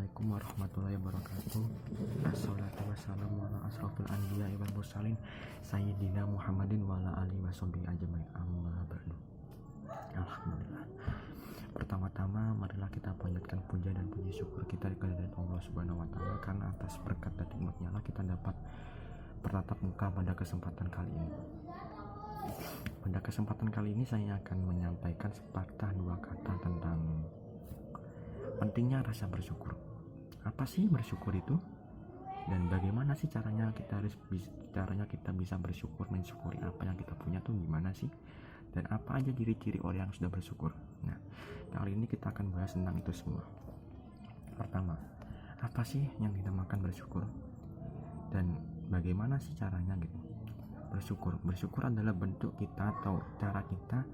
Assalamualaikum warahmatullahi wabarakatuh. Assalatu wassalamu ala asrofil anbiya wal mursalin Sayyidina Muhammadin wa ala alihi washabihi ajmain, amma ba'du. Alhamdulillah. Pertama-tama marilah kita panjatkan puja dan puji syukur kita kehadirat Allah Subhanahu wa taala, karena atas berkat dan nikmat-Nya lah kita dapat bertatap muka pada kesempatan kali ini. Pada kesempatan kali ini saya akan menyampaikan sepatah dua kata tentang pentingnya rasa bersyukur. Apa sih bersyukur itu? Dan bagaimana sih caranya kita bisa bersyukur, mensyukuri apa yang kita punya tuh gimana sih? Dan apa aja ciri-ciri orang yang sudah bersyukur? Nah, kali ini kita akan bahas tentang itu semua. Pertama, apa sih yang dinamakan bersyukur? Dan bagaimana sih caranya gitu? Bersyukur adalah bentuk kita atau cara kita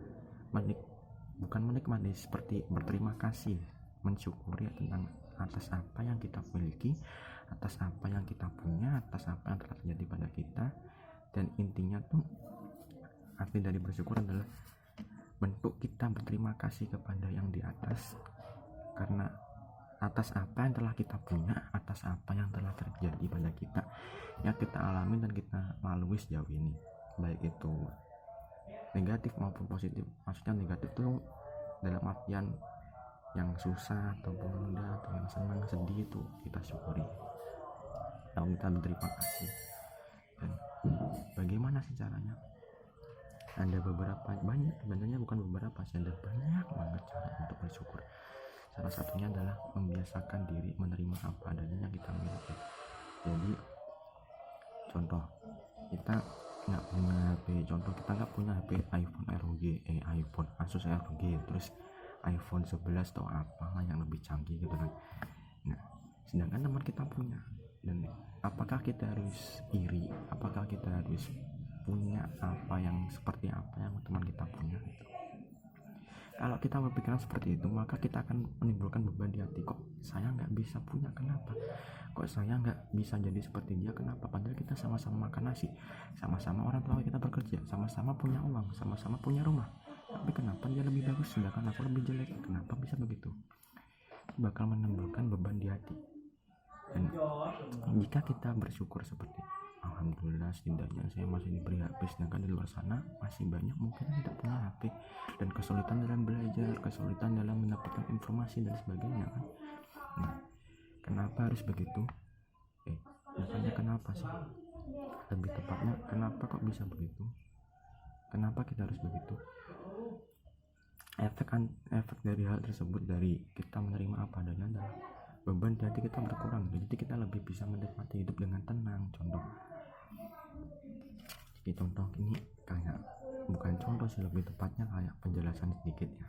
bukan menikmati, seperti berterima kasih, mensyukuri tentang atas apa yang kita miliki, atas apa yang kita punya, atas apa yang telah terjadi pada kita. Dan intinya tuh arti dari bersyukur adalah bentuk kita berterima kasih kepada yang di atas, karena atas apa yang telah kita punya, atas apa yang telah terjadi pada kita, yang kita alami dan kita lalui sejauh ini, baik itu negatif maupun positif. Maksudnya negatif tuh dalam artian yang susah ataupun mudah, atau yang senang sedih itu kita syukuri, lalu kita berterima kasih. Dan bagaimana sih caranya? Ada banyak, sebenarnya bukan beberapa sih, ada banyak banget cara untuk bersyukur. Salah satunya adalah membiasakan diri menerima apa adanya yang kita miliki. Jadi contoh, kita nggak punya HP, kita nggak punya HP iPhone Asus ROG, terus iPhone 11 atau apalah yang lebih canggih gitu kan. Nah, sedangkan teman kita punya. Dan apakah kita harus iri? Apakah kita harus punya seperti apa yang teman kita punya gitu? Kalau kita berpikiran seperti itu, maka kita akan menimbulkan beban di hati. Kok saya nggak bisa punya, kenapa? Kok saya nggak bisa jadi seperti dia, kenapa? Padahal kita sama-sama makan nasi, sama-sama orang tua kita bekerja, sama-sama punya uang, sama-sama punya rumah. Tapi kenapa dia lebih bagus sedangkan aku lebih jelek? Kenapa bisa begitu? Bakal menimbulkan beban di hati. Dan jika kita bersyukur seperti alhamdulillah, setidaknya saya masih diberi HP, sedangkan di luar sana masih banyak mungkin tidak punya HP dan kesulitan dalam belajar, kesulitan dalam mendapatkan informasi dan sebagainya kan. Nah, kenapa harus begitu? Bukannya kenapa sih, lebih tepatnya kenapa kok bisa begitu? Kenapa kita harus begitu? Efek dari hal tersebut, dari kita menerima apa adanya, adalah beban di hati kita berkurang. Jadi kita lebih bisa menikmati hidup dengan tenang. Contoh ini kayak, bukan contoh sih, lebih tepatnya kayak penjelasan sedikit ya.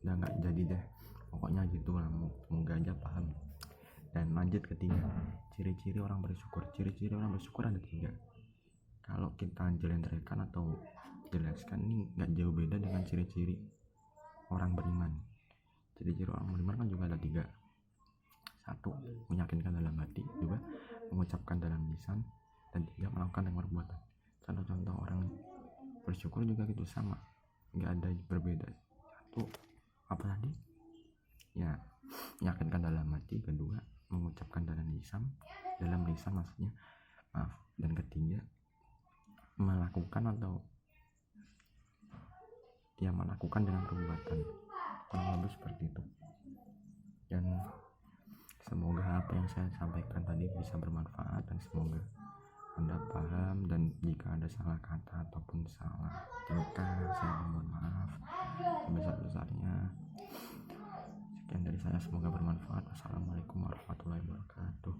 Udah nggak jadi deh, pokoknya gitu lah, semoga aja paham. Dan lanjut ke 3, ciri-ciri orang bersyukur. Ciri-ciri orang bersyukur ada 3. Kalau kita jelentrehkan atau jelaskan, ini nggak jauh beda dengan ciri-ciri orang beriman. Ciri-ciri orang beriman kan juga ada 3. 1, meyakinkan dalam hati. 2, mengucapkan dalam lisan. Dan 3, melakukan dengan perbuatan. Contoh-contoh orang bersyukur juga gitu, sama, nggak ada berbeda. 1, apa tadi? Ya, meyakinkan dalam hati. 2, mengucapkan dalam lisan maksudnya, maaf. Dan 3, melakukan dengan perbuatan. Kurang lebih seperti itu. Dan semoga apa yang saya sampaikan tadi bisa bermanfaat, dan semoga Anda paham. Dan jika ada salah kata ataupun salah tingkah, saya mohon maaf sebesar-besarnya. Sekian dari saya, semoga bermanfaat. Wassalamualaikum warahmatullahi wabarakatuh.